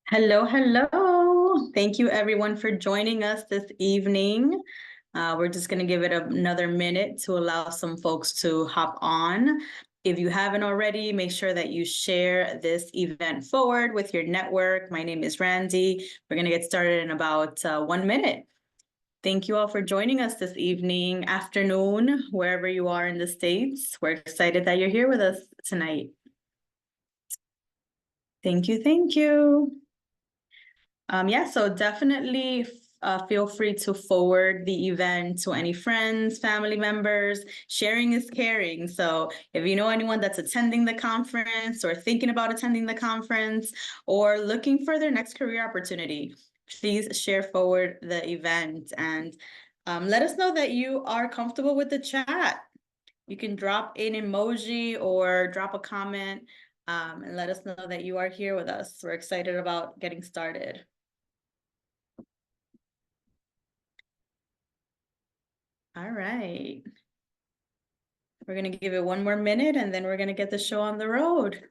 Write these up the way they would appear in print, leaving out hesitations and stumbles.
Hello, hello. Thank you everyone for joining us this evening. We're just going to give it another minute to allow some folks to hop on. If you haven't already, make sure that you share this event forward with your network. My name is Randy. We're going to get started in about 1 minute. Thank you all for joining us this evening, afternoon, wherever you are in the States. We're excited that you're here with us tonight. Thank you, thank you. Yeah, so definitely feel free to forward the event to any friends, family members. Sharing is caring. So if you know anyone that's attending the conference or thinking about attending the conference or looking for their next career opportunity, please share forward the event and let us know that you are comfortable with the chat. You can drop an emoji or drop a comment and let us know that you are here with us. We're excited about getting started. All right. We're going to give it 1 more minute and then we're going to get the show on the road.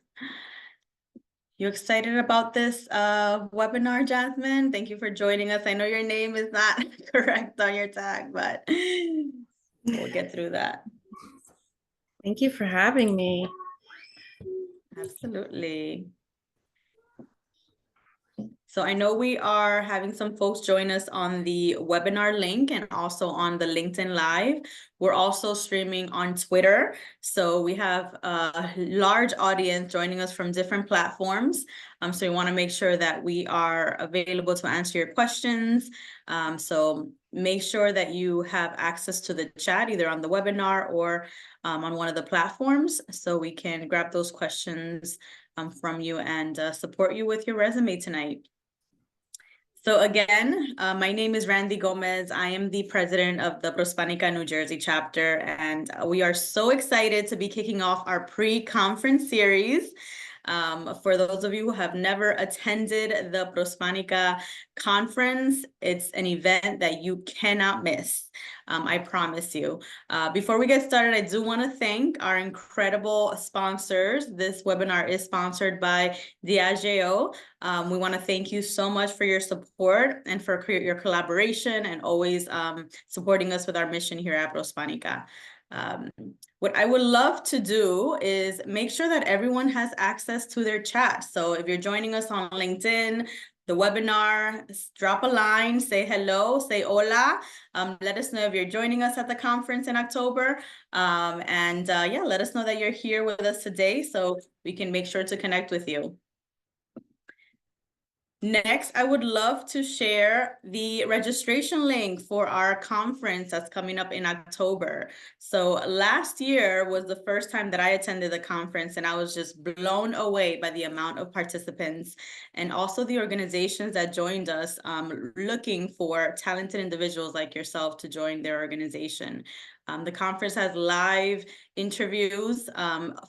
You excited about this webinar, Jasmine? Thank you for joining us. I know your name is not correct on your tag, but we'll get through that. Thank you for having me. Absolutely. So I know we are having some folks join us on the webinar link and also on the LinkedIn Live. We're also streaming on Twitter. So we have a large audience joining us from different platforms. So we want to make sure that we are available to answer your questions. So make sure that you have access to the chat either on the webinar or on one of the platforms so we can grab those questions from you and support you with your resume tonight. So again, my name is Randy Gomez. I am the president of the Prospanica New Jersey chapter, and we are so excited to be kicking off our pre-conference series. For those of you who have never attended the Prospanica Conference, it's an event that you cannot miss. I promise you. Before we get started, I do want to thank our incredible sponsors. This webinar is sponsored by Diageo. We want to thank you so much for your support and for your collaboration and always supporting us with our mission here at Prospanica. What I would love to do is make sure that everyone has access to their chat. So if you're joining us on LinkedIn, the webinar, drop a line, say hello, say hola. Let us know if you're joining us at the conference in October. Yeah, let us know that you're here with us today so we can make sure to connect with you. Next, I would love to share the registration link for our conference that's coming up in October. So last year was the first time that I attended the conference, and I was just blown away by the amount of participants and also the organizations that joined us looking for talented individuals like yourself to join their organization. The conference has live interviews.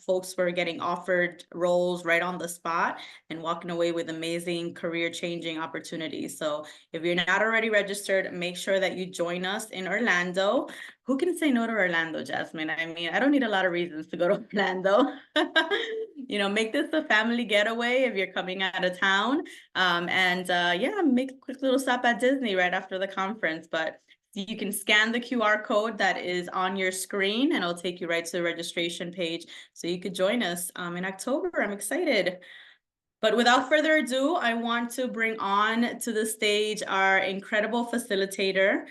Folks were getting offered roles right on the spot and walking away with amazing career-changing opportunities. So if you're not already registered, make sure that you join us in Orlando. Who can say no to Orlando, Jasmine? I mean, I don't need a lot of reasons to go to Orlando. You know, make this a family getaway if you're coming out of town. Yeah, make a quick little stop at Disney right after the conference. But you can scan the QR code that is on your screen and it'll take you right to the registration page. So you could join us in October. I'm excited. But without further ado, I want to bring on to the stage our incredible facilitator,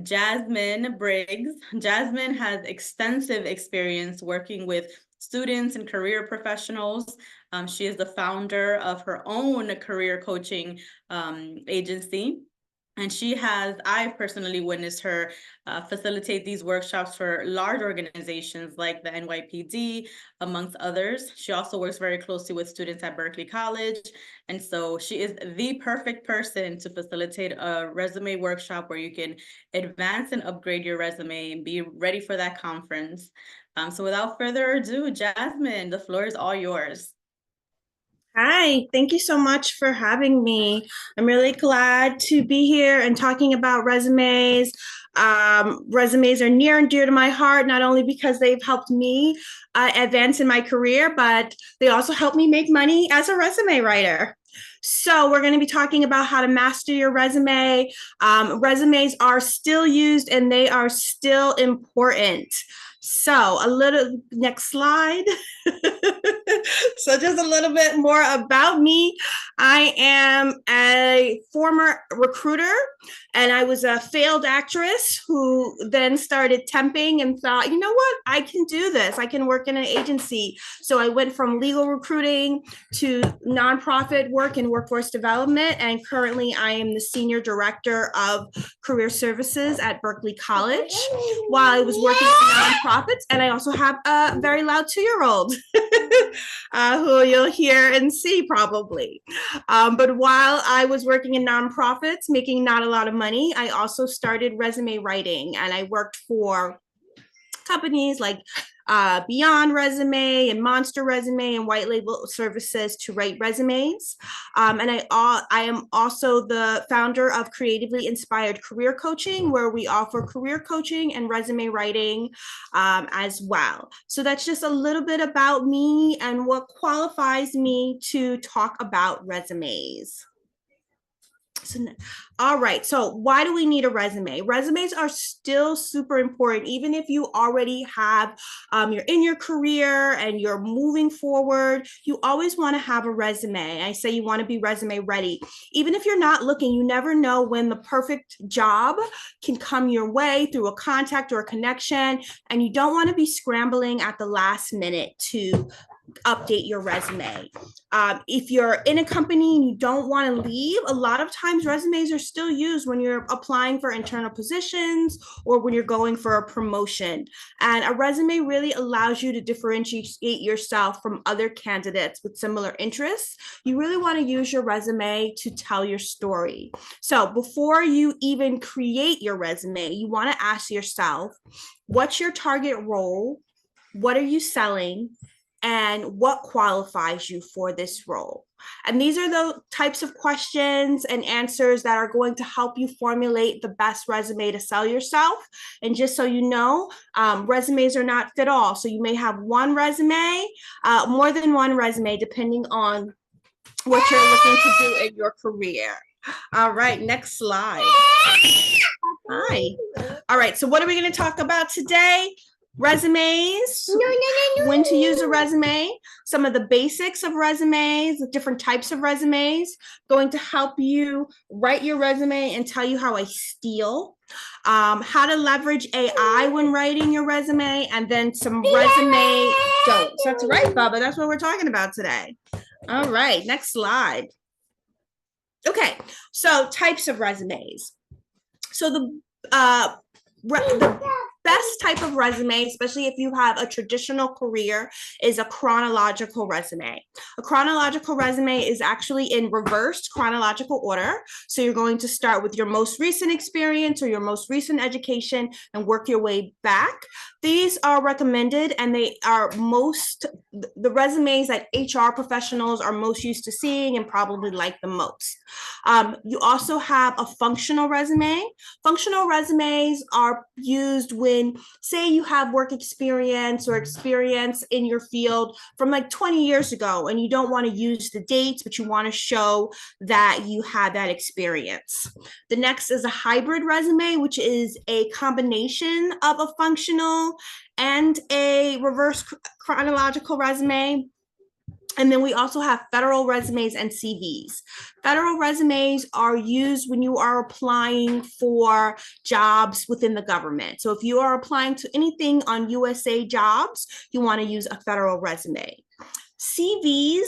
Jasmine Briggs. Jasmine has extensive experience working with students and career professionals. She is the founder of her own career coaching agency. And I personally witnessed her facilitate these workshops for large organizations like the NYPD, amongst others. She also works very closely with students at Berkeley College. And so she is the perfect person to facilitate a resume workshop where you can advance and upgrade your resume and be ready for that conference. So without further ado, Jasmine, the floor is all yours. Hi, thank you so much for having me. I'm really glad to be here and talking about resumes. Resumes are near and dear to my heart, not only because they've helped me advance in my career, but they also help me make money as a resume writer. So we're going to be talking about how to master your resume. Resumes are still used and they are still important. So a little next slide. So just a little bit more about me. I am a former recruiter and I was a failed actress who then started temping and thought, you know what, I can do this. I can work in an agency. So I went from legal recruiting to nonprofit work and workforce development. And currently I am the senior director of career services at Berkeley College while I was working in nonprofits. And I also have a very loud 2-year-old who you'll hear and see probably. But while I was working in nonprofits, making not a lot of money, I also started resume writing and I worked for companies like Beyond Resume and Monster Resume and white label services to write resumes. And I am also the founder of Creatively Inspired Career Coaching, where we offer career coaching and resume writing as well. So that's just a little bit about me and what qualifies me to talk about resumes. So, all right, so why do we need a resume? Resumes are still super important, even if you already have, you're in your career and you're moving forward, you always wanna have a resume. I say you wanna be resume ready. Even if you're not looking, you never know when the perfect job can come your way through a contact or a connection, and you don't wanna be scrambling at the last minute to update your resume. If you're in a company and you don't want to leave, a lot of times resumes are still used when you're applying for internal positions or when you're going for a promotion. And a resume really allows you to differentiate yourself from other candidates with similar interests. You really want to use your resume to tell your story. So before you even create your resume, you want to ask yourself, what's your target role? What are you selling? And what qualifies you for this role? And these are the types of questions and answers that are going to help you formulate the best resume to sell yourself. And just so you know, resumes are not fit all. So you may have one resume, more than one resume, depending on what you're looking to do in your career. All right, next slide. Hi. All right, so what are we going to talk about today? Resumes, when to use a resume, some of the basics of resumes, the different types of resumes, going to help you write your resume and tell you how I steal, how to leverage AI when writing your resume, and then some resume don'ts. That's right, Bubba. That's what we're talking about today. All right, next slide. Okay, so types of resumes. So the best type of resume, especially if you have a traditional career, is a chronological resume. A chronological resume is actually in reversed chronological order. So you're going to start with your most recent experience or your most recent education and work your way back. These are recommended and they are the resumes that HR professionals are most used to seeing and probably like the most. You also have a functional resume. Functional resumes are used when, say you have work experience or experience in your field from like 20 years ago and you don't want to use the dates, but you want to show that you had that experience. The next is a hybrid resume, which is a combination of a functional and a reverse chronological resume. And then we also have federal resumes and CVs. Federal resumes are used when you are applying for jobs within the government. So if you are applying to anything on USA Jobs, you want to use a federal resume. CVs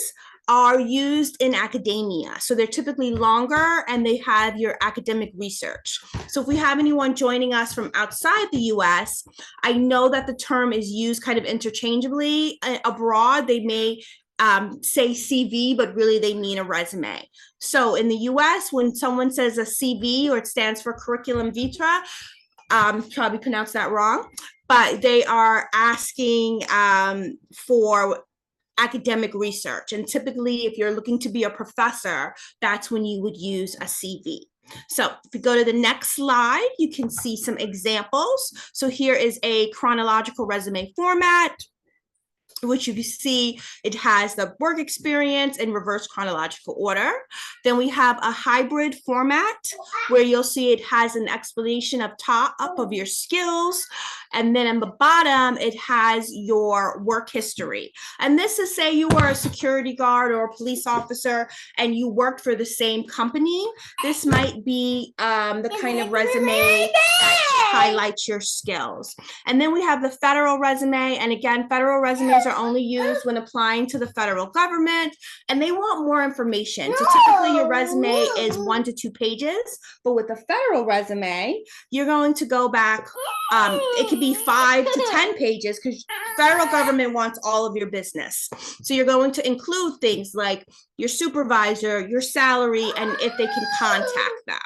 are used in academia. So they're typically longer and they have your academic research. So if we have anyone joining us from outside the US, I know that the term is used kind of interchangeably. Abroad, they may say CV, but really they mean a resume. So in the US, when someone says a CV, or it stands for curriculum vitae, probably pronounced that wrong, but they are asking for academic research. And typically, if you're looking to be a professor, that's when you would use a CV. So if we go to the next slide, you can see some examples. So here is a chronological resume format, which you can see it has the work experience in reverse chronological order. Then we have a hybrid format where you'll see it has an explanation up of your skills. And then in the bottom, it has your work history. And this is, say you were a security guard or a police officer and you worked for the same company. This might be the kind of resume that highlights your skills. And then we have the federal resume. And again, federal resumes are only used when applying to the federal government, and they want more information. So typically your resume is 1 to 2 pages, but with the federal resume, you're going to go back, it could be 5 to 10 pages because the federal government wants all of your business. So you're going to include things like your supervisor, your salary, and if they can contact them.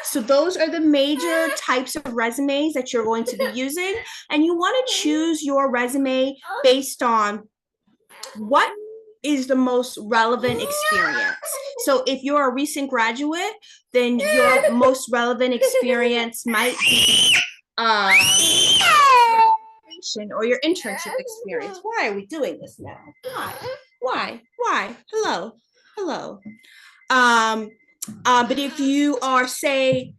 So those are the major types of resumes that you're going to be using. And you want to choose your resume based on what is the most relevant experience. So if you're a recent graduate, then your most relevant experience might be or your internship experience. Why are we doing this now? Why? Hello. But if you are, say,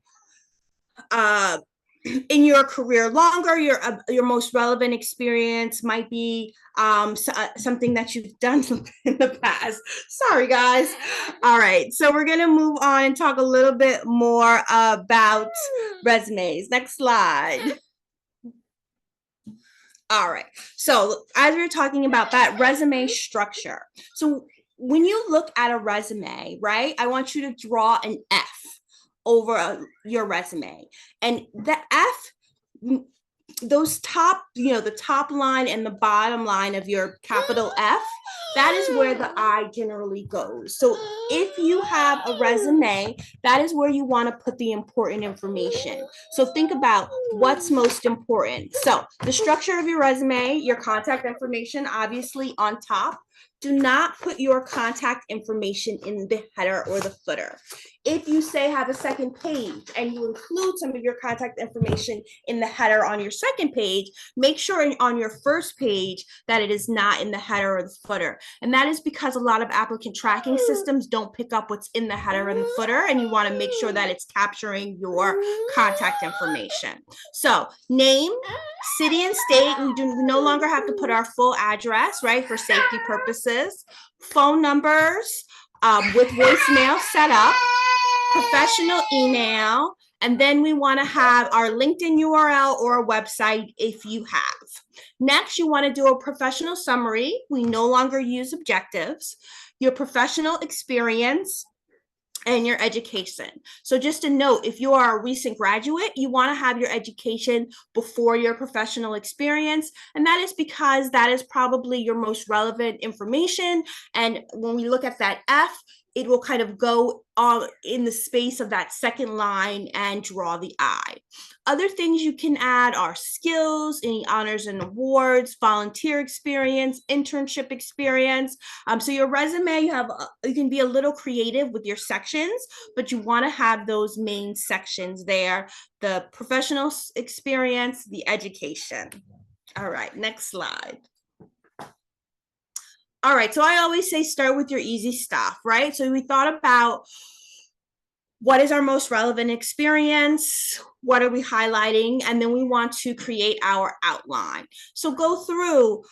in your career longer, your most relevant experience might be something that you've done in the past. Sorry, guys. All right, so we're gonna move on and talk a little bit more about resumes. Next slide. All right, so as we're talking about that resume structure, so when you look at a resume, right, I want you to draw an F over your resume. And the F, those top, the top line and the bottom line of your capital F, that is where the I generally goes. So if you have a resume, that is where you want to put the important information. So think about what's most important. So the structure of your resume, your contact information, obviously on top. Do not put your contact information in the header or the footer. If you say have a second page and you include some of your contact information in the header on your second page, make sure on your first page that it is not in the header or the footer. And that is because a lot of applicant tracking systems don't pick up what's in the header and the footer, and you want to make sure that it's capturing your contact information. So name, city and state, we no longer have to put our full address, right, for safety purposes. Phone numbers with voicemail set up, professional email, and then we want to have our LinkedIn URL or a website if you have. Next, you want to do a professional summary. We no longer use objectives, your professional experience, and your education. So just a note, if you are a recent graduate, you want to have your education before your professional experience. And that is because that is probably your most relevant information. And when we look at that F, it will kind of go in the space of that second line and draw the I. Other things you can add are skills, any honors and awards, volunteer experience, internship experience. So your resume, you can be a little creative with your sections, but you want to have those main sections there: the professional experience, the education. All right, next slide. All right, so I always say start with your easy stuff, right? So we thought about what is our most relevant experience, what are we highlighting, and then we want to create our outline. So go through,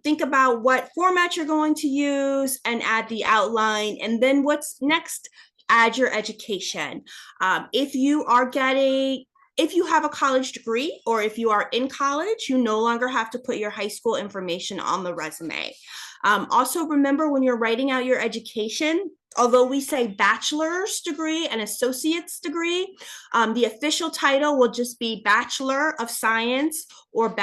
think about what format you're going to use and add the outline, and then what's next, add your education. If you have a college degree or if you are in college, you no longer have to put your high school information on the resume. Also, remember when you're writing out your education, although we say bachelor's degree and associate's degree, the official title will just be Bachelor of Science or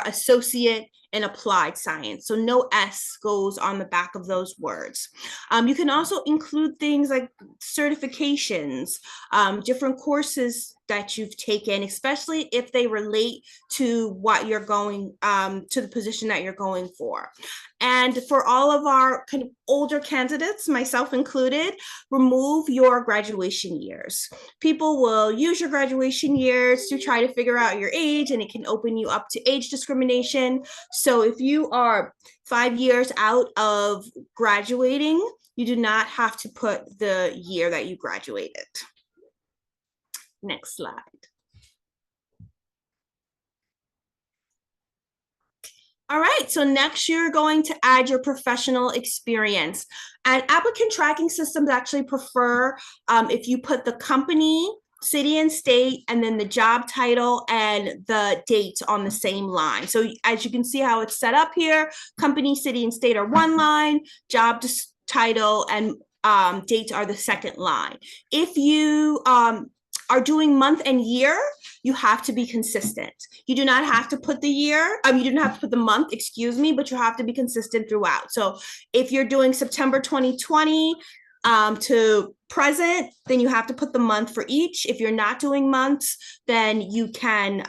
Associate in Applied Science. So no S goes on the back of those words. You can also include things like certifications, different courses that you've taken, especially if they relate to what you're going, to the position that you're going for. And for all of our kind of older candidates, myself included, remove your graduation years. People will use your graduation years to try to figure out your age, and it can open you up to age discrimination. So if you are 5 years out of graduating, you do not have to put the year that you graduated. Next slide. All right, so next you're going to add your professional experience. And applicant tracking systems actually prefer if you put the company, city and state, and then the job title and the date on the same line. So as you can see how it's set up here, company, city, and state are one line, job title and dates are the second line. If you are doing month and year, you have to be consistent. You do not have to put the year, you do not have to put the month, excuse me, but you have to be consistent throughout. So if you're doing September 2020 to present, then you have to put the month for each. If you're not doing months, then you can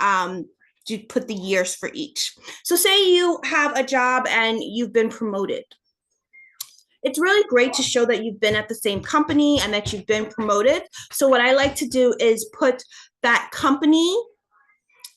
put the years for each. So say you have a job and you've been promoted. It's really great to show that you've been at the same company and that you've been promoted. So what I like to do is put that company,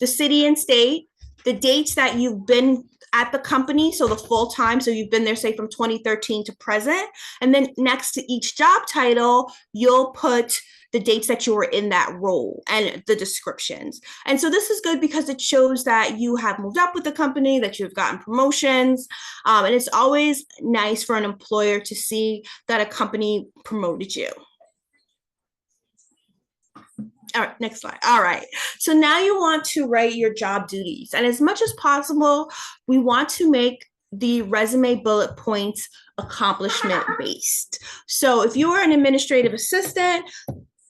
the city and state, the dates that you've been at the company, so the full time, so you've been there, say, from 2013 to present, and then next to each job title, you'll put the dates that you were in that role and the descriptions. And so this is good because it shows that you have moved up with the company, that you've gotten promotions, and it's always nice for an employer to see that a company promoted you. All right, next slide. All right, so now you want to write your job duties. And as much as possible, we want to make the resume bullet points accomplishment based. So if you are an administrative assistant,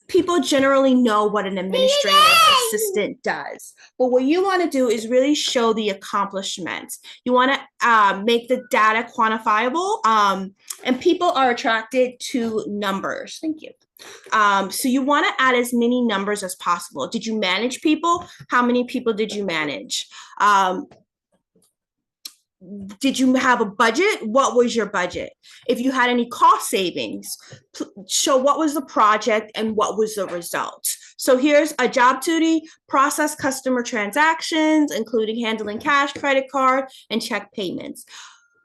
people generally know what an administrative assistant does. But what you want to do is really show the accomplishments. You want to make the data quantifiable, and people are attracted to numbers. Thank you. So you want to add as many numbers as possible. Did you manage people? How many people did you manage? Did you have a budget? What was your budget? If you had any cost savings, show what was the project and what was the result. So here's a job duty: process customer transactions, including handling cash, credit card, and check payments.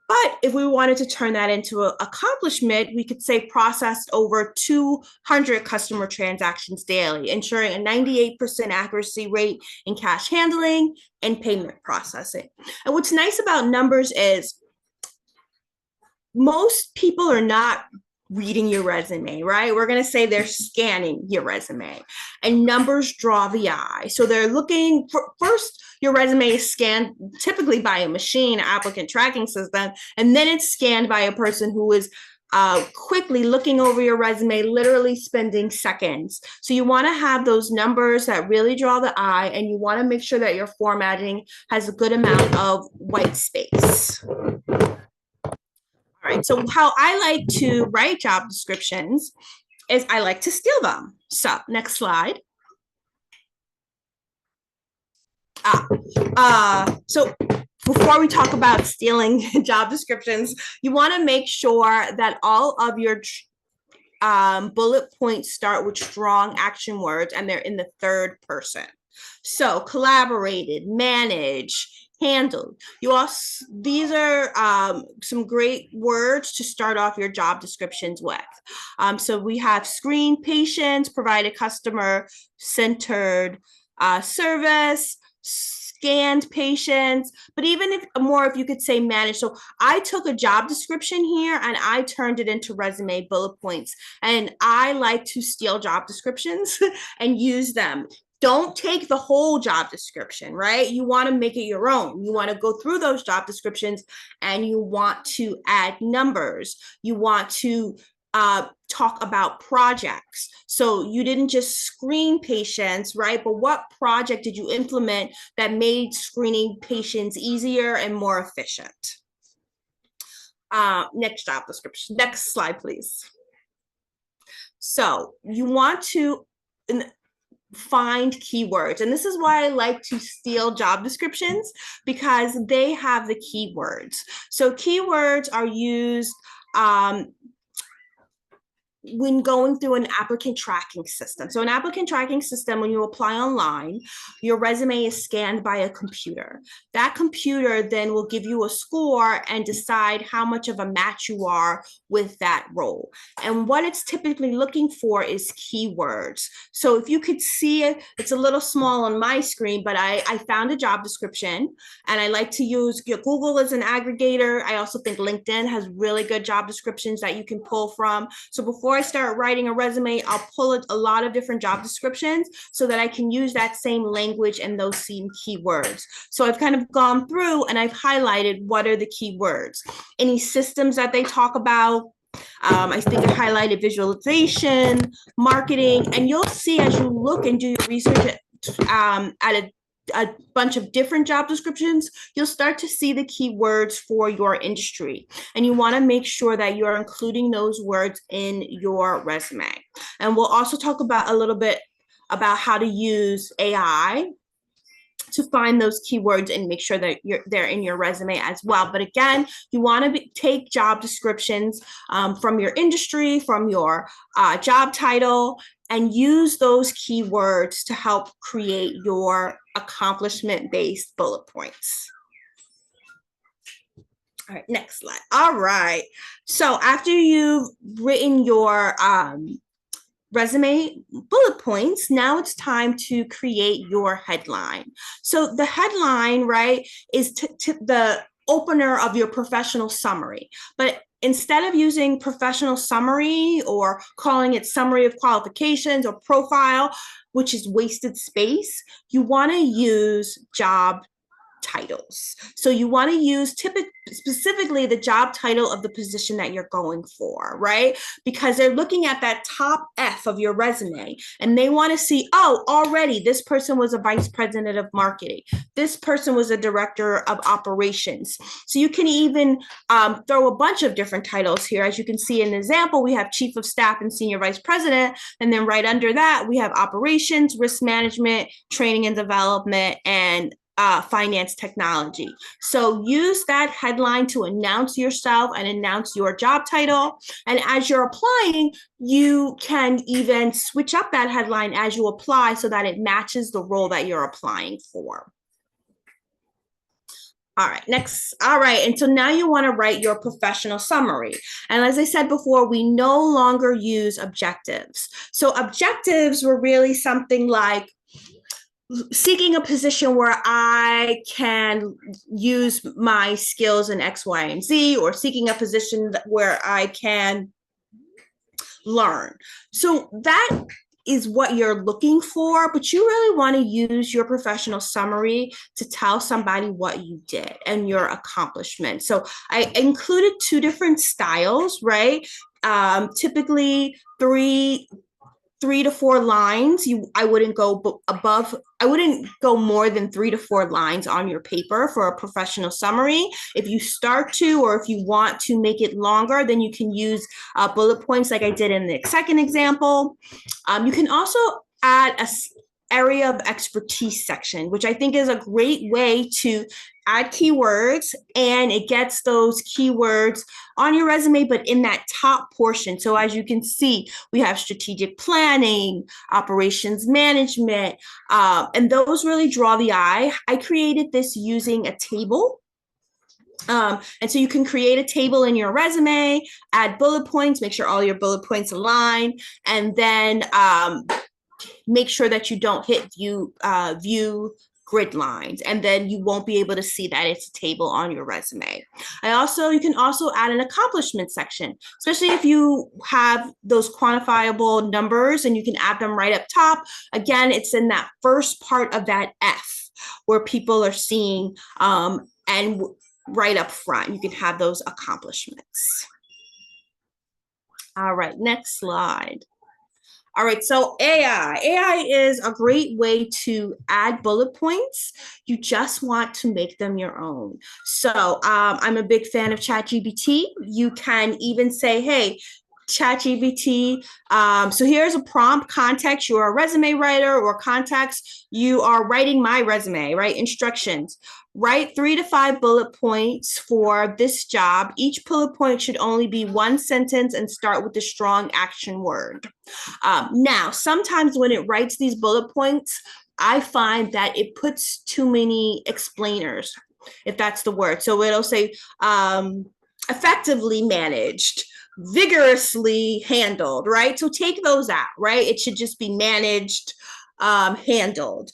But if we wanted to turn that into an accomplishment, we could say processed over 200 customer transactions daily, ensuring a 98% accuracy rate in cash handling and payment processing. And what's nice about numbers is most people are not reading your resume, right? We're going to say they're scanning your resume, and numbers draw the eye. So they're looking for, first, your resume is scanned typically by a machine applicant tracking system, and then it's scanned by a person who is quickly looking over your resume, literally spending seconds. So you want to have those numbers that really draw the eye, and you want to make sure that your formatting has a good amount of white space. All right, so how I like to write job descriptions is I like to steal them. So next slide. So before we talk about stealing job descriptions, you want to make sure that all of your bullet points start with strong action words and they're in the third person. So collaborated, manage, handled. You also, these are some great words to start off your job descriptions with. So we have screen patients, provided customer-centered service, scanned patients, but even if you could say manage. So I took a job description here and I turned it into resume bullet points. And I like to steal job descriptions and use them. Don't take the whole job description, right? You want to make it your own. You want to go through those job descriptions and you want to add numbers. You want to talk about projects. So you didn't just screen patients, right? But what project did you implement that made screening patients easier and more efficient? Next job description. Next slide, please. So you want to find keywords. And this is why I like to steal job descriptions, because they have the keywords. So keywords are used when going through an applicant tracking system. So an applicant tracking system, when you apply online, your resume is scanned by a computer. That computer then will give you a score and decide how much of a match you are with that role. And what it's typically looking for is keywords. So if you could see it, it's a little small on my screen, but I found a job description, and I like to use Google as an aggregator. I also think LinkedIn has really good job descriptions that you can pull from. So before I start writing a resume, I'll pull a lot of different job descriptions so that I can use that same language and those same keywords. So I've kind of gone through and I've highlighted what are the keywords, any systems that they talk about. I think I highlighted visualization, marketing, and you'll see as you look and do your research at a bunch of different job descriptions, you'll start to see the keywords for your industry. And you want to make sure that you're including those words in your resume. And we'll also talk about a little bit about how to use AI to find those keywords and make sure that they're in your resume as well. But again, you want to take job descriptions from your industry, from your job title, and use those keywords to help create your accomplishment-based bullet points. All right, next slide. All right. So after you've written your resume bullet points, now it's time to create your headline. So the headline, right, is the opener of your professional summary. But instead of using professional summary or calling it summary of qualifications or profile, which is wasted space, you want to use job titles. So you want to use specifically the job title of the position that you're going for, right? Because they're looking at that top F of your resume and they want to see, oh, already this person was a vice president of marketing. This person was a director of operations. So you can even throw a bunch of different titles here. As you can see in the example, we have chief of staff and senior vice president. And then right under that, we have operations, risk management, training and development, and finance technology. So use that headline to announce yourself and announce your job title. And as you're applying, you can even switch up that headline as you apply so that it matches the role that you're applying for. All right, next. All right, and so now you want to write your professional summary. And as I said before, we no longer use objectives. So objectives were really something like seeking a position where I can use my skills in X, Y, and Z, or seeking a position where I can learn. So that is what you're looking for, but you really want to use your professional summary to tell somebody what you did and your accomplishment. So I included two different styles, right? Typically three to 4 lines. I wouldn't go above, I wouldn't go more than 3 to 4 lines on your paper for a professional summary. If you start to, or if you want to make it longer, then you can use bullet points like I did in the second example. You can also add a area of expertise section, which I think is a great way to add keywords, and it gets those keywords on your resume, but in that top portion. So as you can see, we have strategic planning, operations management, and those really draw the eye. I created this using a table. And so you can create a table in your resume, add bullet points, make sure all your bullet points align, and then make sure that you don't hit view grid lines, and then you won't be able to see that it's a table on your resume. You can also add an accomplishment section, especially if you have those quantifiable numbers and you can add them right up top. Again, it's in that first part of that F where people are seeing, and right up front, you can have those accomplishments. All right, next slide. All right, so AI. AI is a great way to add bullet points. You just want to make them your own. So I'm a big fan of ChatGPT. You can even say, hey, ChatGPT, so here's a prompt: context, you are a resume writer, or context, you are writing my resume, right? Instructions: write 3 to 5 bullet points for this job. Each bullet point should only be 1 sentence and start with a strong action word. Now, sometimes when it writes these bullet points, I find that it puts too many explainers, if that's the word. So it'll say effectively managed, vigorously handled, right? So take those out, right? It should just be managed, handled.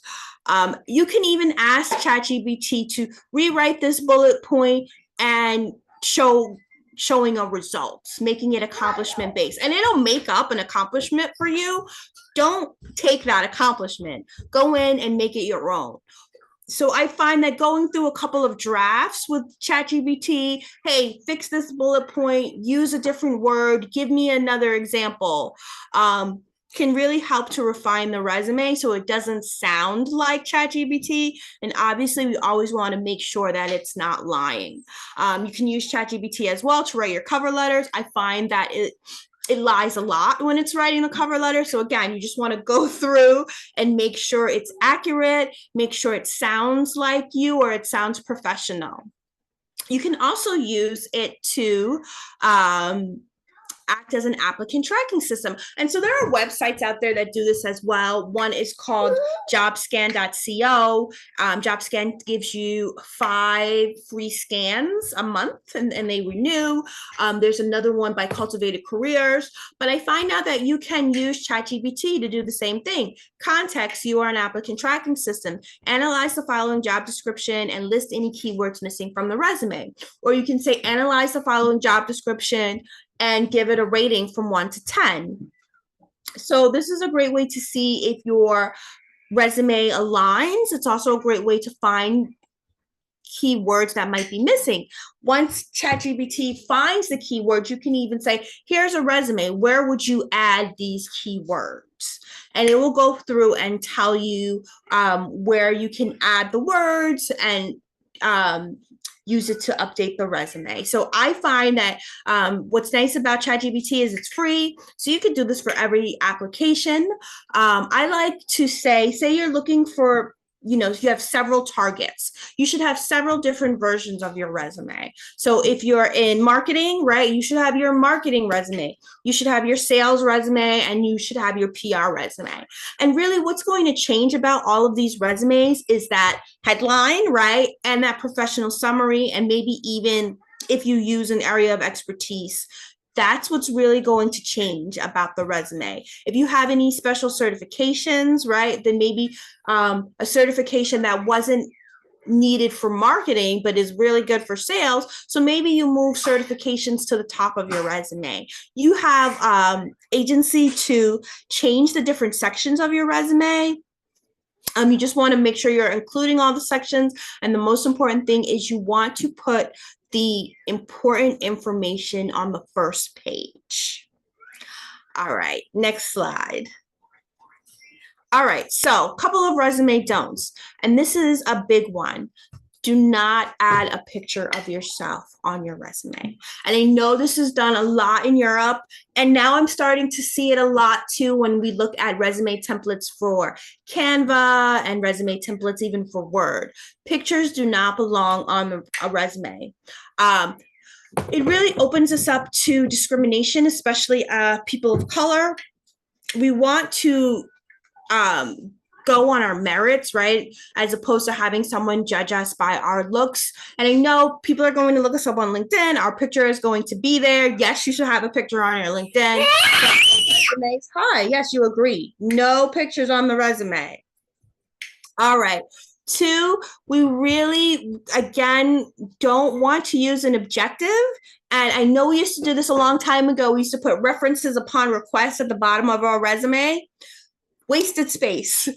You can even ask ChatGPT to rewrite this bullet point and showing a result, making it accomplishment based, and it'll make up an accomplishment for you. Don't take that accomplishment. Go in and make it your own. So I find that going through a couple of drafts with ChatGPT, hey, fix this bullet point, use a different word, give me another example, can really help to refine the resume so it doesn't sound like ChatGPT. And obviously, we always want to make sure that it's not lying. You can use ChatGPT as well to write your cover letters. I find that it lies a lot when it's writing the cover letter. So again, you just want to go through and make sure it's accurate, make sure it sounds like you or it sounds professional. You can also use it to act as an applicant tracking system. And so there are websites out there that do this as well. One is called jobscan.co. JobScan gives you 5 free scans a month, and they renew. There's another one by Cultivated Careers, but I find out that you can use ChatGPT to do the same thing. Context, you are an applicant tracking system. Analyze the following job description and list any keywords missing from the resume. Or you can say, analyze the following job description and give it a rating from 1 to 10. So this is a great way to see if your resume aligns. It's also a great way to find keywords that might be missing. Once ChatGPT finds the keywords, you can even say, here's a resume, where would you add these keywords? And it will go through and tell you where you can add the words and use it to update the resume. So I find that what's nice about ChatGPT is it's free. So you can do this for every application. I like to say you're looking for, you have several targets. You should have several different versions of your resume. So if you're in marketing, right, you should have your marketing resume. You should have your sales resume, and you should have your PR resume. And really what's going to change about all of these resumes is that headline, right, and that professional summary, and maybe even if you use an area of expertise. That's what's really going to change about the resume. If you have any special certifications, right, then maybe a certification that wasn't needed for marketing, but is really good for sales. So maybe you move certifications to the top of your resume. You have agency to change the different sections of your resume. You just want to make sure you're including all the sections. And the most important thing is you want to put the important information on the first page. All right, next slide. All right, so a couple of resume don'ts, and this is a big one. Do not add a picture of yourself on your resume. And I know this is done a lot in Europe, and now I'm starting to see it a lot too when we look at resume templates for Canva and resume templates even for Word. Pictures do not belong on a resume. It really opens us up to discrimination, especially people of color. We want to go on our merits, right? As opposed to having someone judge us by our looks. And I know people are going to look us up on LinkedIn. Our picture is going to be there. Yes, you should have a picture on your LinkedIn. Hi, yes, you agree. No pictures on the resume. All right. Two, we really, again, don't want to use an objective. And I know we used to do this a long time ago. We used to put references upon request at the bottom of our resume. Wasted space.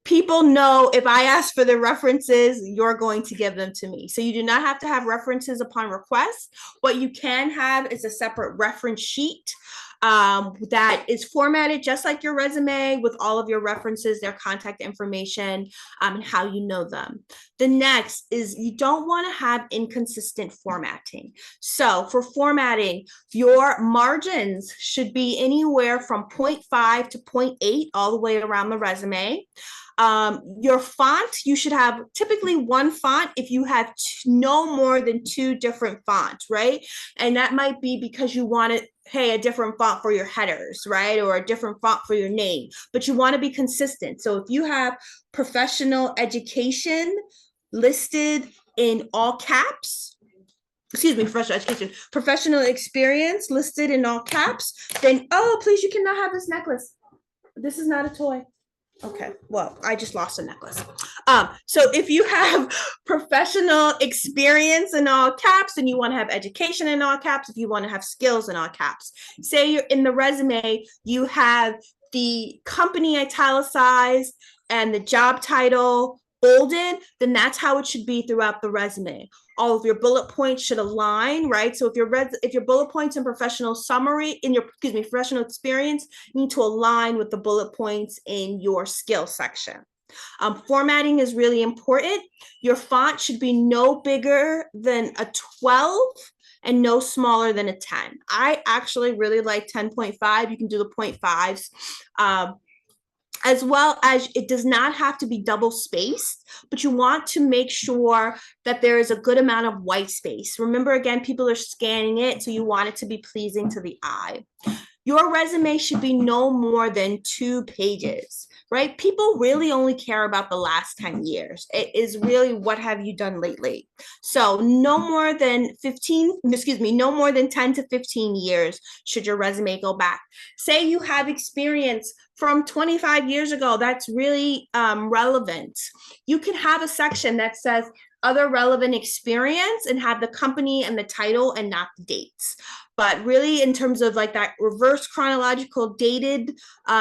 People know if I ask for the references, you're going to give them to me. So you do not have to have references upon request. What you can have is a separate reference sheet that is formatted just like your resume with all of your references, their contact information, and how you know them. The next is you don't want to have inconsistent formatting. So for formatting, your margins should be anywhere from 0.5 to 0.8 all the way around the resume. Your font, you should have typically one font if you have no more than two different fonts, right? And that might be because you want to, hey, a different font for your headers, right? Or a different font for your name, but you want to be consistent. So if you have professional education listed in all caps, professional experience listed in all caps, then, oh, please, you cannot have this necklace. This is not a toy. Okay, well, I just lost a necklace. So if you have professional experience in all caps and you want to have education in all caps, if you want to have skills in all caps, say you're in the resume, you have the company italicized and the job title bolded, then that's how it should be throughout the resume. All of your bullet points should align, right? So if your bullet points in professional summary in your professional experience need to align with the bullet points in your skill section. Formatting is really important. Your font should be no bigger than a 12 and no smaller than a 10. I actually really like 10.5. You can do the 0.5s. As well as it does not have to be double spaced, but you want to make sure that there is a good amount of white space. Remember, again, people are scanning it, so you want it to be pleasing to the eye. Your resume should be no more than 2 pages, right? People really only care about the last 10 years. It is really what have you done lately? So no more than 10 to 15 years should your resume go back. Say you have experience from 25 years ago, that's really relevant. You can have a section that says other relevant experience and have the company and the title and not the dates. But really, in terms of like that reverse chronological dated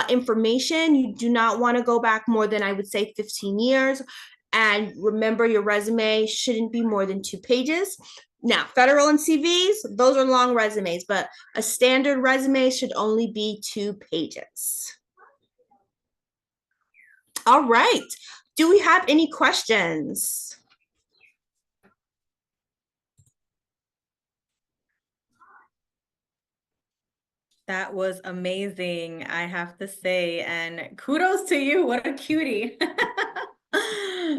information, you do not want to go back more than, I would say, 15 years. And remember, your resume shouldn't be more than 2 pages. Now, federal and CVs, those are long resumes, but a standard resume should only be 2 pages. All right. Do we have any questions? That was amazing, I have to say, and kudos to you. What a cutie.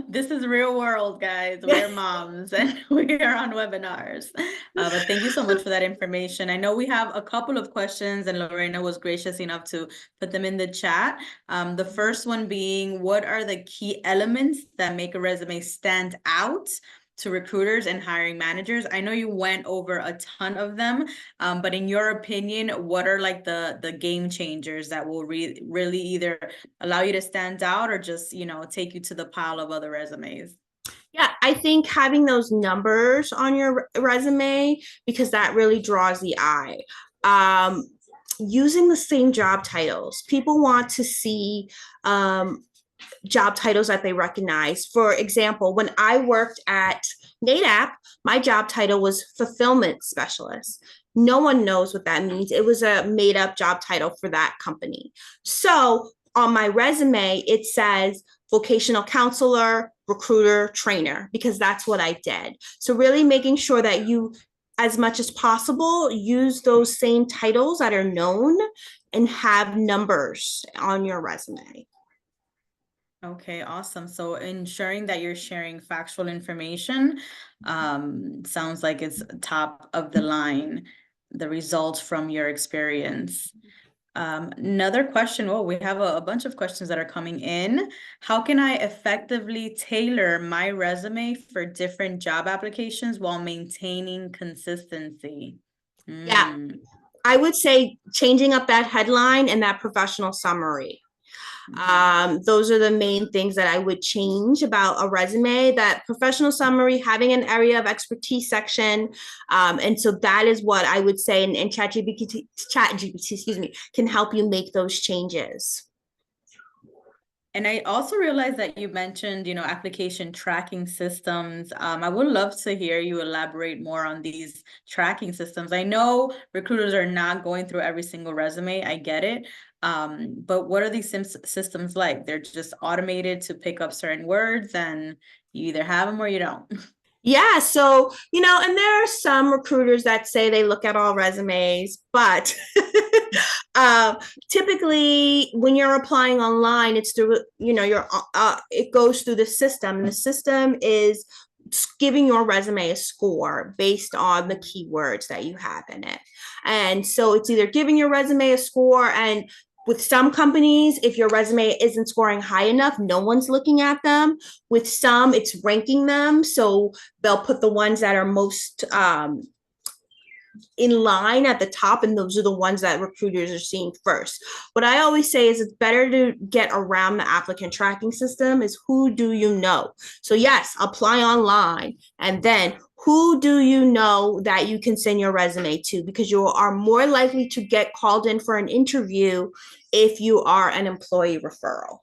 This is real world, guys. We're moms and we are on webinars. But thank you so much for that information. I know we have a couple of questions and Lorena was gracious enough to put them in the chat. The first one being, what are the key elements that make a resume stand out to recruiters and hiring managers? I know you went over a ton of them, but in your opinion, what are like the game changers that will really either allow you to stand out or just, take you to the pile of other resumes? Yeah, I think having those numbers on your resume, because that really draws the eye. Using the same job titles. People want to see job titles that they recognize. For example, when I worked at NADAP, my job title was fulfillment specialist. No one knows what that means. It was a made up job title for that company. So on my resume, it says vocational counselor, recruiter, trainer, because that's what I did. So really making sure that you, as much as possible, use those same titles that are known and have numbers on your resume. Okay, awesome. So ensuring that you're sharing factual information sounds like it's top of the line, the results from your experience. Another question, well, we have a bunch of questions that are coming in. How can I effectively tailor my resume for different job applications while maintaining consistency? Yeah, I would say changing up that headline and that professional summary. Those are the main things that I would change about a resume, that professional summary, having an area of expertise section. And so that is what I would say, and ChatGPT, excuse me, can help you make those changes. And I also realized that you mentioned, application tracking systems. I would love to hear you elaborate more on these tracking systems. I know recruiters are not going through every single resume. I get it. But what are these systems like? They're just automated to pick up certain words, and you either have them or you don't. Yeah, so, and there are some recruiters that say they look at all resumes, but uh, typically when you're applying online, it's through, it goes through the system, and the system is giving your resume a score based on the keywords that you have in it. And so it's either giving your resume a score, and with some companies, if your resume isn't scoring high enough, no one's looking at them. With some, it's ranking them. So they'll put the ones that are most in line at the top, and those are the ones that recruiters are seeing first. What I always say is it's better to get around the applicant tracking system is who do you know? So yes, apply online, and then who do you know that you can send your resume to, because you are more likely to get called in for an interview if you are an employee referral.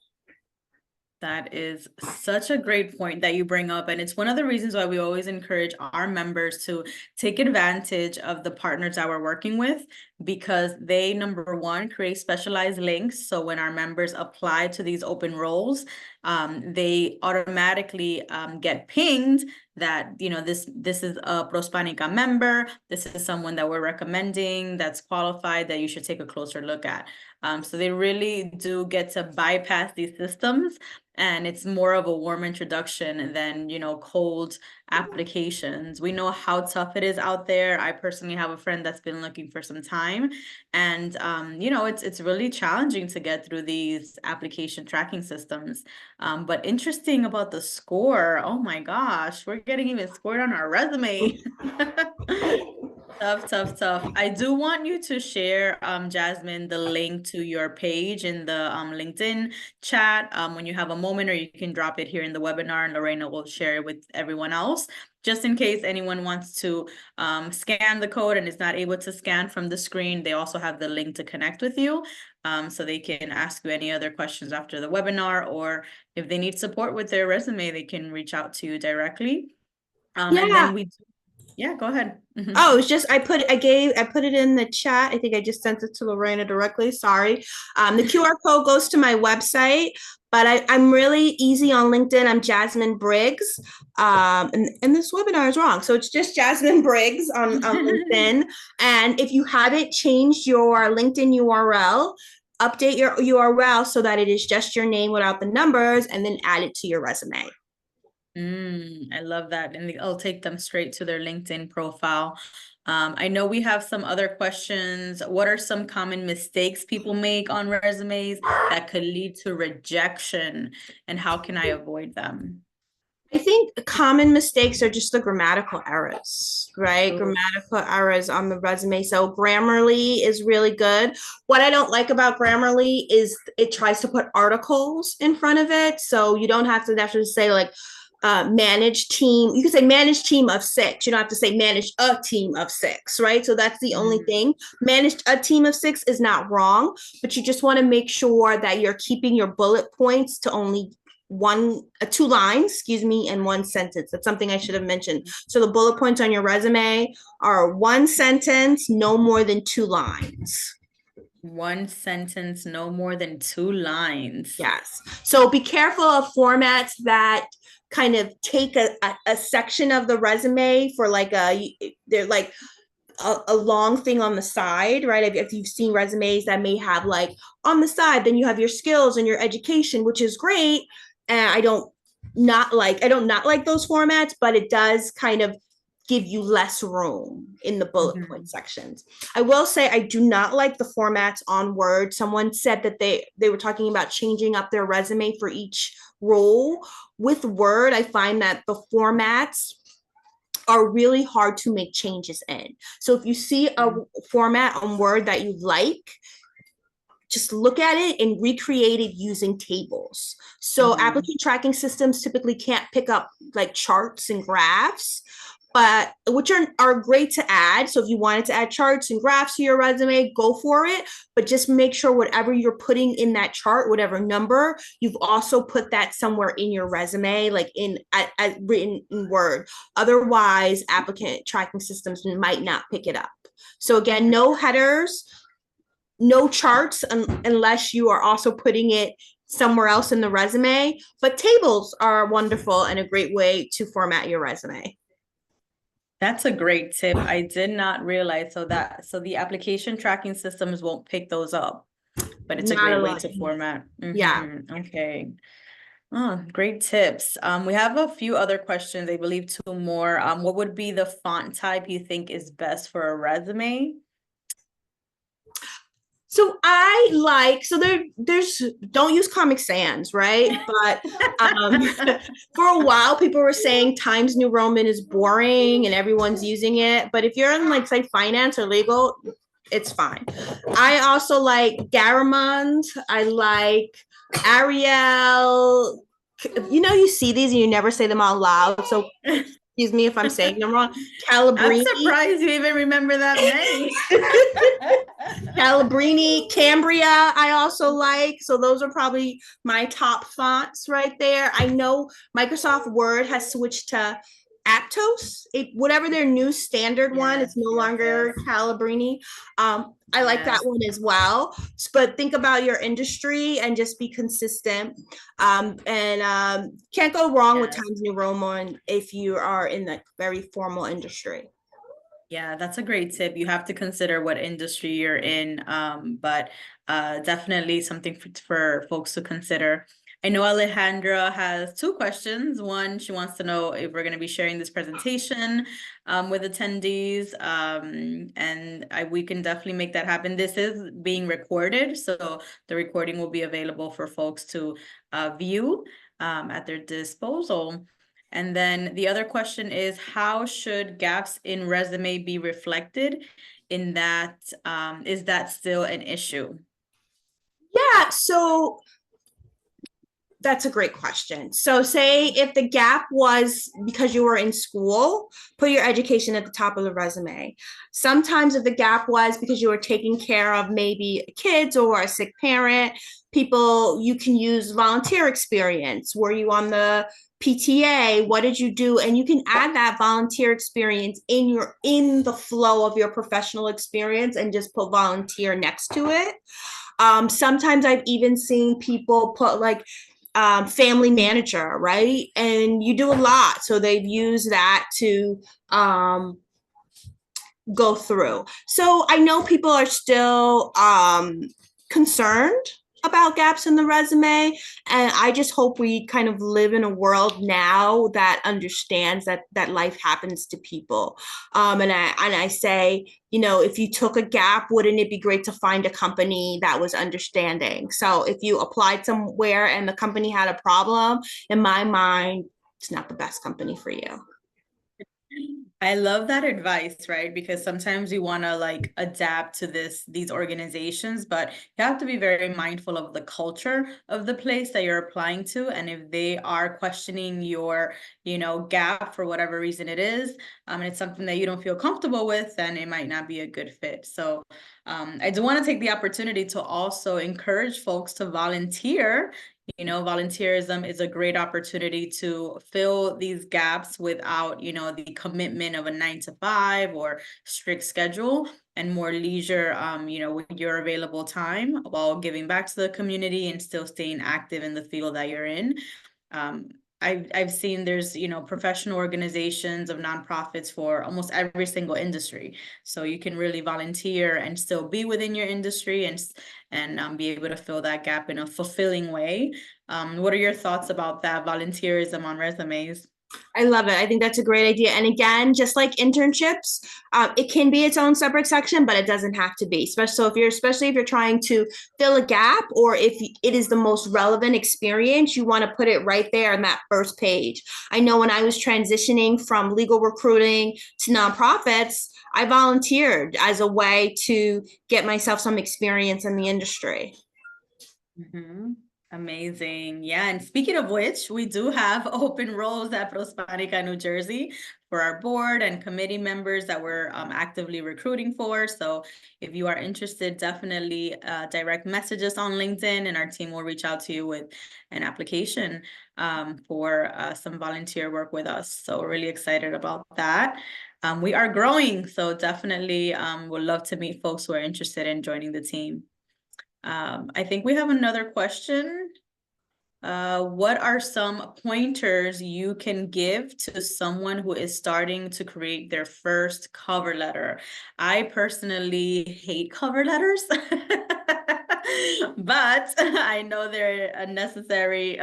That is such a great point that you bring up. And it's one of the reasons why we always encourage our members to take advantage of the partners that we're working with, because they, number one, create specialized links. So when our members apply to these open roles, they automatically get pinged that, this is a Prospanica member. This is someone that we're recommending that's qualified that you should take a closer look at. So they really do get to bypass these systems. And it's more of a warm introduction than, cold applications. We know how tough it is out there. I personally have a friend that's been looking for some time. And, it's really challenging to get through these application tracking systems. But interesting about the score. Oh my gosh, we're getting even scored on our resume. Tough, tough, tough. I do want you to share, Jasmine, the link to your page in the LinkedIn chat when you have a moment, or you can drop it here in the webinar and Lorena will share it with everyone else. Just in case anyone wants to scan the code and is not able to scan from the screen, they also have the link to connect with you. So they can ask you any other questions after the webinar, or if they need support with their resume, they can reach out to you directly. And then yeah, go ahead. Oh, it's just I put it in the chat. I think I just sent it to Lorena directly. Sorry. The QR code goes to my website, but I'm really easy on LinkedIn. I'm Jasmine Briggs. And this webinar is wrong. So it's just Jasmine Briggs on LinkedIn. And if you haven't changed your LinkedIn URL, update your URL so that it is just your name without the numbers, and then add it to your resume. I love that. And I'll take them straight to their LinkedIn profile. I know we have some other questions. What are some common mistakes people make on resumes that could lead to rejection, and how can I avoid them? I think common mistakes are just the grammatical errors, right? Ooh. Grammatical errors on the resume. So Grammarly is really good. What I don't like about Grammarly is it tries to put articles in front of it. So you don't have to necessarily say like, manage team. You can say manage team of 6. You don't have to say manage a team of 6, right? So that's the only thing. Manage a team of 6 is not wrong, but you just want to make sure that you're keeping your bullet points to only 2 lines, and 1 sentence. That's something I should have mentioned. So the bullet points on your resume are 1 sentence, no more than 2 lines. 1 sentence, no more than 2 lines. Yes. So be careful of formats that kind of take a section of the resume for like they're like a long thing on the side, right? If you've seen resumes that may have like on the side, then you have your skills and your education, which is great. And I don't not like those formats, but it does kind of give you less room in the bullet point sections. I will say I do not like the formats on Word. Someone said that they were talking about changing up their resume for each role. With Word, I find that the formats are really hard to make changes in. So if you see a format on Word that you like, just look at it and recreate it using tables. So applicant tracking systems typically can't pick up like charts and graphs, but which are great to add. So if you wanted to add charts and graphs to your resume, go for it. But just make sure whatever you're putting in that chart, whatever number, you've also put that somewhere in your resume, like in written in Word. Otherwise, applicant tracking systems might not pick it up. So again, no headers, no charts unless you are also putting it somewhere else in the resume. But tables are wonderful and a great way to format your resume. That's a great tip. I did not realize so the application tracking systems won't pick those up, but it's a great way to format. Yeah. Okay. Oh, great tips. We have a few other questions, I believe two more. What would be the font type you think is best for a resume? So I like, so there's, don't use Comic Sans, right? But for a while, people were saying Times New Roman is boring and everyone's using it. But if you're in like, say, finance or legal, it's fine. I also like Garamond. I like Arial. You know, you see these and you never say them out loud. So excuse me if I'm saying them wrong. Calabrini. I'm surprised you even remember that many. Calabrini, Cambria, I also like. So those are probably my top fonts right there. I know Microsoft Word has switched to Aptos, whatever their new standard one. It's no longer Calabrini. I like that one as well. But think about your industry and just be consistent. Can't go wrong with Times New Roman if you are in the very formal industry. Yeah, that's a great tip. You have to consider what industry you're in, but definitely something for folks to consider. I know Alejandra has two questions. One, she wants to know if we're going to be sharing this presentation with attendees, and we can definitely make that happen. This is being recorded, so the recording will be available for folks to view at their disposal. And then the other question is, how should gaps in resume be reflected in that? Is that still an issue? Yeah, so that's a great question. So say if the gap was because you were in school, put your education at the top of the resume. Sometimes if the gap was because you were taking care of maybe kids or a sick parent, you can use volunteer experience. Were you on the PTA? What did you do? And you can add that volunteer experience in the flow of your professional experience and just put volunteer next to it. Sometimes I've even seen people put like family manager, right? And you do a lot. So they've used that to go through. So I know people are still concerned about gaps in the resume. And I just hope we kind of live in a world now that understands that life happens to people. And I say, you know, if you took a gap, wouldn't it be great to find a company that was understanding? So if you applied somewhere and the company had a problem, in my mind, it's not the best company for you. I love that advice, right? Because sometimes we want to like adapt to these organizations, but you have to be very mindful of the culture of the place that you're applying to. And if they are questioning your, gap for whatever reason it is, and it's something that you don't feel comfortable with, then it might not be a good fit. So I do want to take the opportunity to also encourage folks to volunteer. Volunteerism is a great opportunity to fill these gaps without, the commitment of a 9 to 5 or strict schedule, and more leisure, with your available time while giving back to the community and still staying active in the field that you're in. I've seen there's, professional organizations of nonprofits for almost every single industry. So you can really volunteer and still be within your industry and be able to fill that gap in a fulfilling way. What are your thoughts about that volunteerism on resumes? I love it. I think that's a great idea. And again, just like internships, it can be its own separate section, but it doesn't have to be. Especially if you're trying to fill a gap, or if it is the most relevant experience, you want to put it right there on that first page. I know when I was transitioning from legal recruiting to nonprofits, I volunteered as a way to get myself some experience in the industry. Mhm. Amazing. Yeah. And speaking of which, we do have open roles at Prospanica, New Jersey for our board and committee members that we're actively recruiting for. So if you are interested, definitely direct messages on LinkedIn and our team will reach out to you with an application for some volunteer work with us. So we're really excited about that. We are growing, so definitely would love to meet folks who are interested in joining the team. I think we have another question. What are some pointers you can give to someone who is starting to create their first cover letter? I personally hate cover letters, but I know they're a necessary,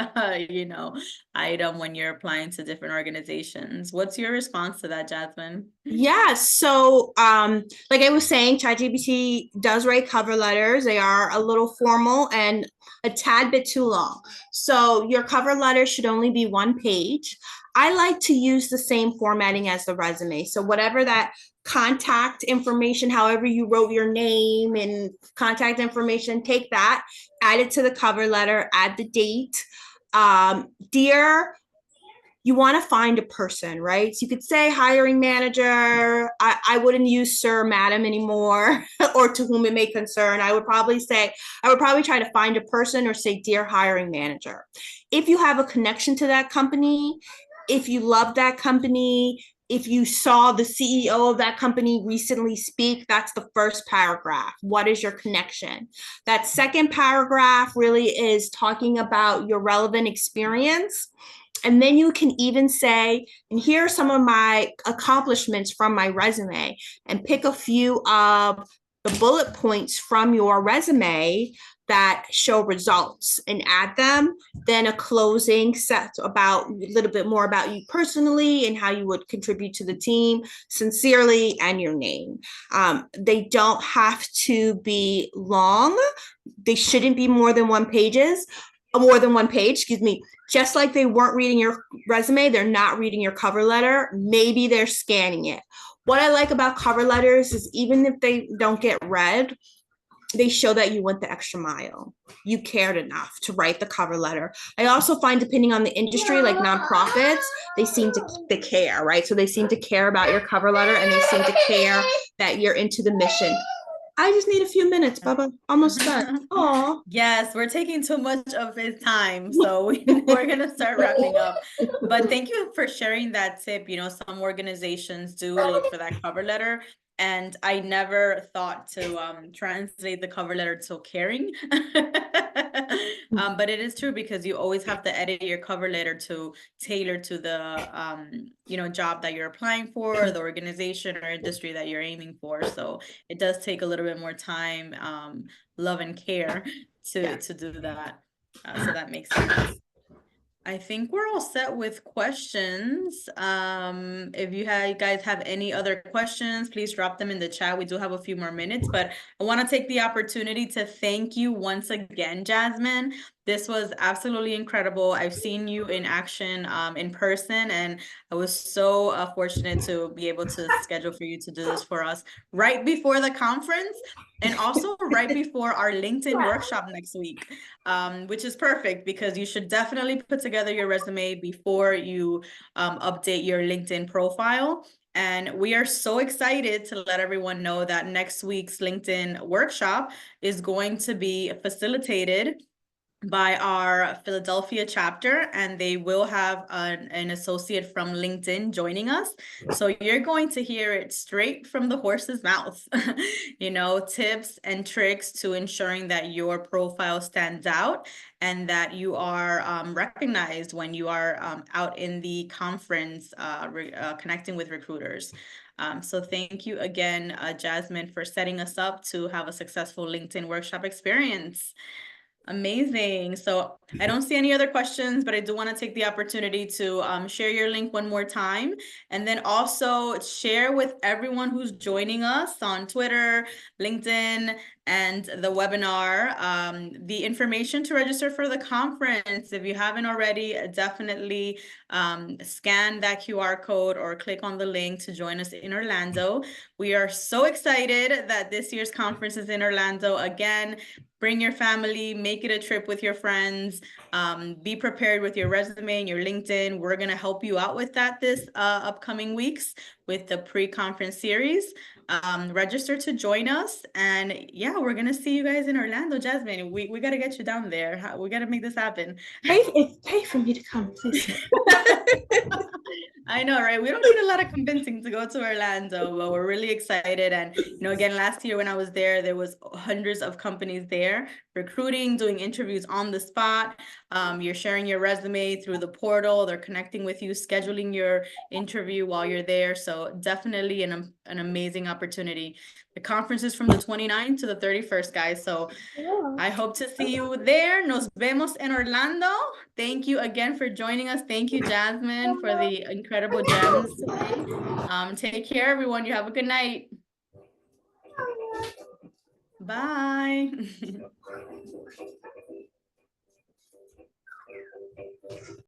item when you're applying to different organizations. What's your response to that, Jasmine? Yeah, so like I was saying, ChatGPT does write cover letters. They are a little formal and a tad bit too long. So your cover letter should only be one page. I like to use the same formatting as the resume. So whatever that contact information, however you wrote your name and contact information, take that, add it to the cover letter, add the date. Dear, you want to find a person, right? So you could say hiring manager. I wouldn't use sir, madam anymore, or to whom it may concern. I would probably try to find a person or say, dear hiring manager. If you have a connection to that company, if you love that company, if you saw the CEO of that company recently speak, that's the first paragraph. What is your connection? That second paragraph really is talking about your relevant experience. And then you can even say, and here are some of my accomplishments from my resume, and pick a few of the bullet points from your resume that show results and add them. Then a closing set about a little bit more about you personally and how you would contribute to the team sincerely, and your name. They don't have to be long. They shouldn't be more than more than one page, excuse me. Just like they weren't reading your resume, they're not reading your cover letter. Maybe they're scanning it. What I like about cover letters is even if they don't get read, they show that you went the extra mile. You cared enough to write the cover letter. I also find, depending on the industry, like nonprofits, they care, right? So they seem to care about your cover letter, and they seem to care that you're into the mission. I just need a few minutes, Bubba. Almost done. Aw. Yes, we're taking too much of his time, so we're gonna start wrapping up. But thank you for sharing that tip. You know, some organizations do look for that cover letter, and I never thought to translate the cover letter to caring. But it is true because you always have to edit your cover letter to tailor to the job that you're applying for, or the organization or industry that you're aiming for. So it does take a little bit more time, love and care to do that. So that makes sense. I think we're all set with questions. If you guys have any other questions, please drop them in the chat. We do have a few more minutes, but I want to take the opportunity to thank you once again, Jasmine. This was absolutely incredible. I've seen you in action in person, and I was so fortunate to be able to schedule for you to do this for us right before the conference, and also right before our LinkedIn workshop next week, which is perfect because you should definitely put together your resume before you update your LinkedIn profile. And we are so excited to let everyone know that next week's LinkedIn workshop is going to be facilitated by our Philadelphia chapter, and they will have an associate from LinkedIn joining us. So you're going to hear it straight from the horse's mouth, tips and tricks to ensuring that your profile stands out and that you are recognized when you are out in the conference connecting with recruiters. So thank you again, Jasmine, for setting us up to have a successful LinkedIn workshop experience. Amazing. So I don't see any other questions, but I do want to take the opportunity to share your link one more time. And then also share with everyone who's joining us on Twitter, LinkedIn, and the webinar, the information to register for the conference. If you haven't already, definitely scan that QR code or click on the link to join us in Orlando. We are so excited that this year's conference is in Orlando again. Bring your family, make it a trip with your friends, be prepared with your resume and your LinkedIn. We're gonna help you out with that this upcoming weeks with the pre-conference series. Register to join us, and yeah, we're gonna see you guys in Orlando. Jasmine, we gotta get you down there. We gotta make this happen. Pay for me to come, please. I know, right? We don't need a lot of convincing to go to Orlando, but we're really excited. And, again, last year when I was there was hundreds of companies there recruiting, doing interviews on the spot. You're sharing your resume through the portal. They're connecting with you, scheduling your interview while you're there. So definitely an amazing opportunity. The conference is from the 29th to the 31st, guys. So I hope to see you there. Nos vemos en Orlando. Thank you again for joining us. Thank you, Jasmine, for the incredible gems today. Take care, everyone. You have a good night. Bye.